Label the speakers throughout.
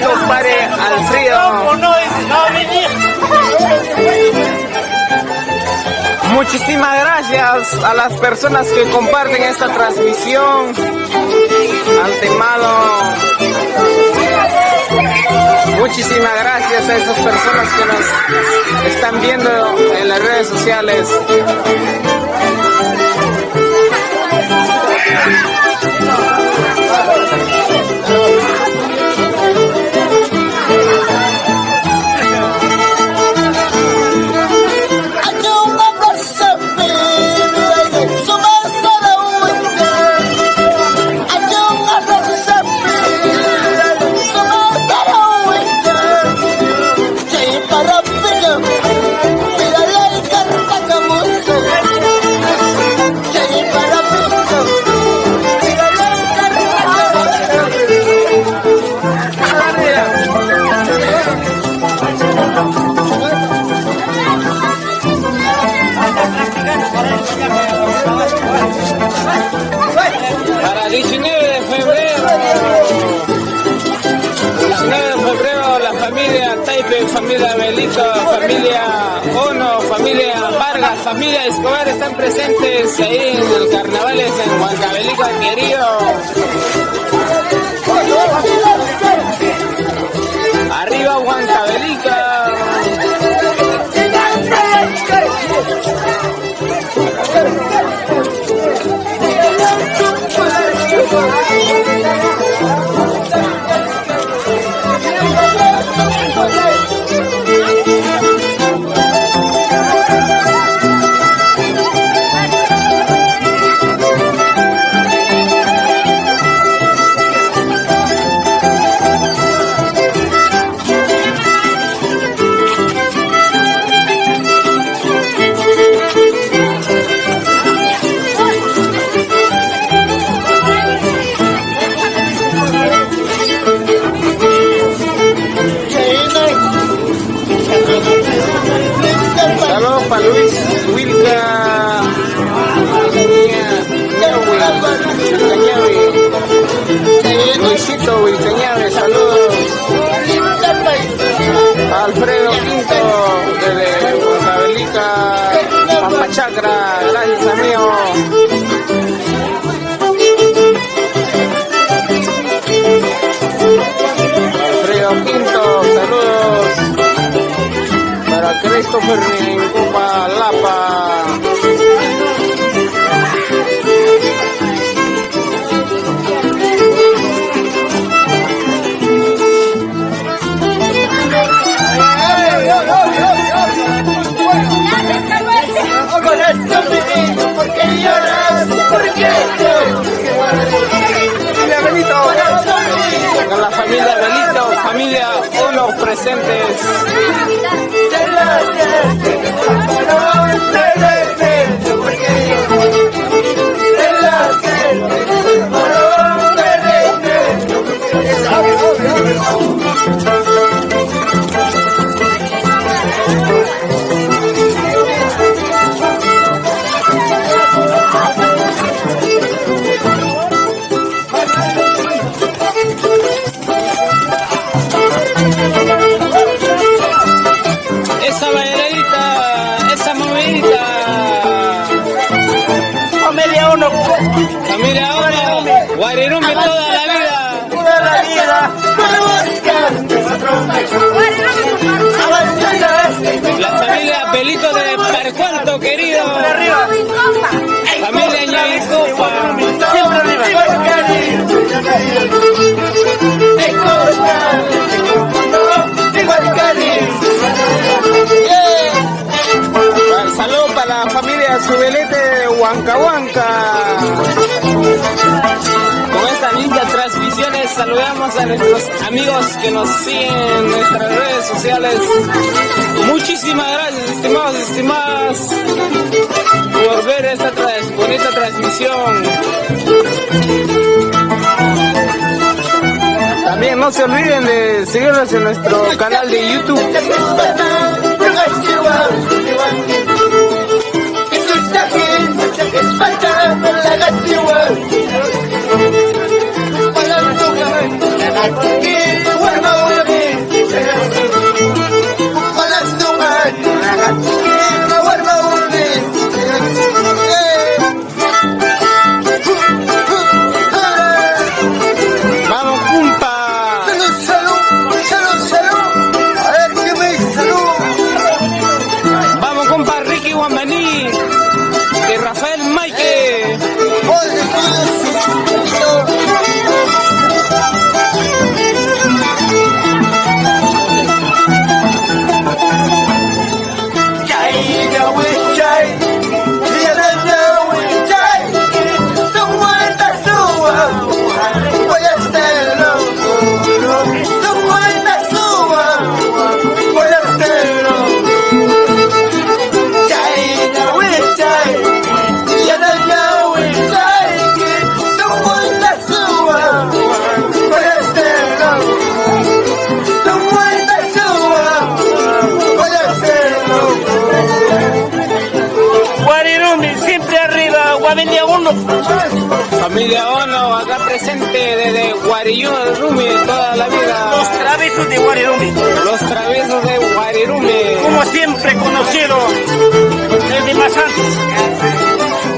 Speaker 1: compadre Alfredo. Muchísimas gracias a las personas que comparten esta transmisión. Antemano, muchísimas gracias a esas personas que nos están viendo en las redes sociales. Para 19 de febrero, la familia Taipe, familia Belito, familia Ono, familia Vargas, familia Escobar están presentes ahí en el carnavales en Huancavelica, querido. Arriba Huancavelica. Saludos para Luis Wilca Luisito Wilcañave, saludos. Alfredo Quinto desde Huancavelica, Pampachacra, gracias amigo. Alfredo Quinto, saludos. Para Christopher en Copa Lapa.
Speaker 2: Porque lloras, porque
Speaker 1: Belito, con la familia Belito, familia Ono presentes. Esa bailadita, esa movidita.
Speaker 2: Familia Ono.
Speaker 1: Familia Ono, Guarirumbe toda la vida.
Speaker 2: Toda la vida.
Speaker 1: La familia Belito de Parcuarto, querido. Familia Ñavicopa.
Speaker 2: Siempre arriba.
Speaker 1: Saludos para la familia Subelete de Huancahuanca. Con estas lindas transmisiones saludamos a nuestros amigos que nos siguen en nuestras redes sociales. Muchísimas gracias, estimados y estimadas, por ver esta bonita transmisión. También no se olviden de seguirnos en nuestro canal de YouTube.
Speaker 2: Para Ono.
Speaker 1: Familia Ono, acá presente desde Guarirumi toda la vida.
Speaker 2: Los traviesos de Guarirumi.
Speaker 1: Los traviesos de Guarirumi.
Speaker 2: Como siempre conocido desde más antes.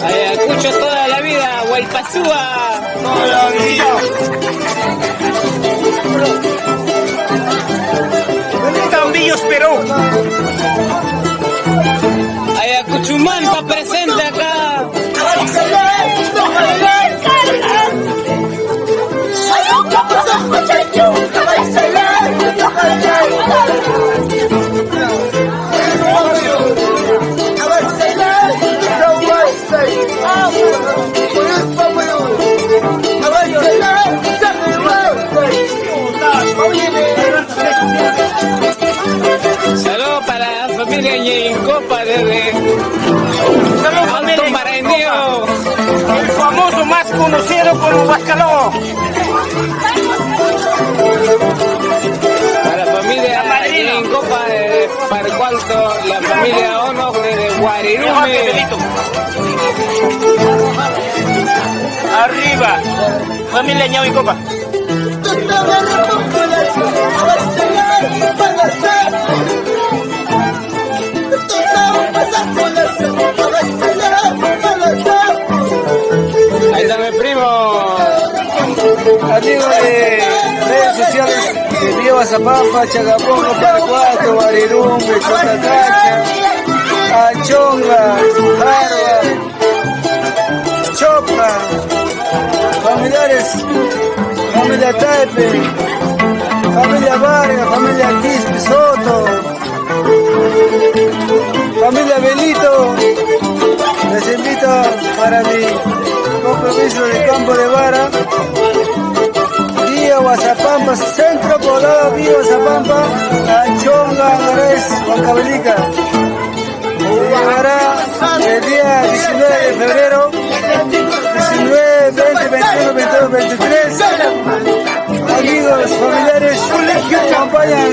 Speaker 1: Ayacucho toda la vida, Huaypazúa.
Speaker 2: Toda la vida. Cambillos, Perú.
Speaker 1: Ayacuchumán está presente acá. Saludos para la familia Ñeincopa desde Alto Marañón,
Speaker 2: El famoso más conocido como Huascaló.
Speaker 1: para la familia Ñeincopa de Parco Alto, la familia Ono de Guarirumi.
Speaker 2: Arriba, familia Ñau y Copa.
Speaker 1: Ahí está mi primo.
Speaker 3: Amigos de redes sociales de Río Azapampa, Chagapongo, Paracuato, Guarirumi, Chotacacha, Achonga, Jarba, Chopa, familiares, familia Taipe, familia Vargas, familia Quispe, Soto, familia Benito. Les invito para mi compromiso de Campo de Vara, Vía Guazapampa, Centro Poblado, Vía Guazapampa, Achonga, Angarés, Huancavelica. Se llevará el día 19 de febrero, 19, 20, 21, 22, 23. Amigos, familiares que acompañan,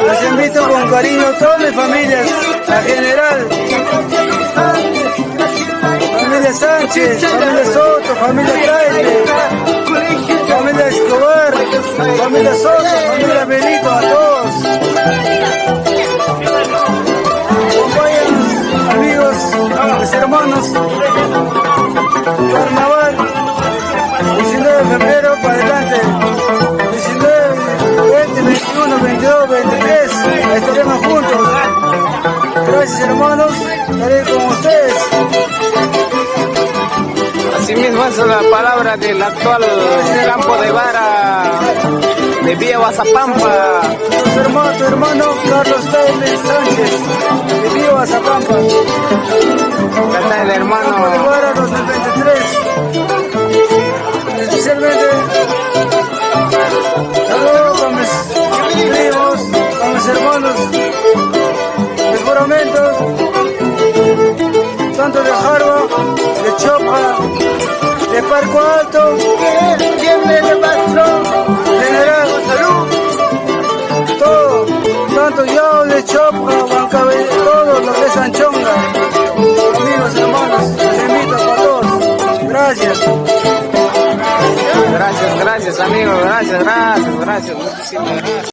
Speaker 3: los invito con cariño, todas mis familias, la general, familia Sánchez, familia Soto, familia Taipe, familia Escobar, familia Soto, familia Benito, a todos. Acompáñanos, amigos, mis hermanos, carnaval, 19 de febrero para adelante, 19, 20, 21, 22, 23, estaremos juntos. Gracias, hermanos, estaré con ustedes.
Speaker 1: Asimismo es la palabra del actual Campo de Vara de Vía Guazapampa.
Speaker 3: Tu hermano Carlos Taipe Sánchez, de Vía Guazapampa.
Speaker 1: Acá está el hermano.
Speaker 3: Campo de Vara 2023. Especialmente saludos con mis primos, con mis hermanos de Juramento, tanto de Jarba, de Chopa, de Parco Alto, General, todo, tanto yo de Chopa, Huancavelica, todo lo que es Anchonga. Amigos, hermanos, les invito a todos. Gracias.
Speaker 1: Gracias amigos, gracias, muchísimas gracias.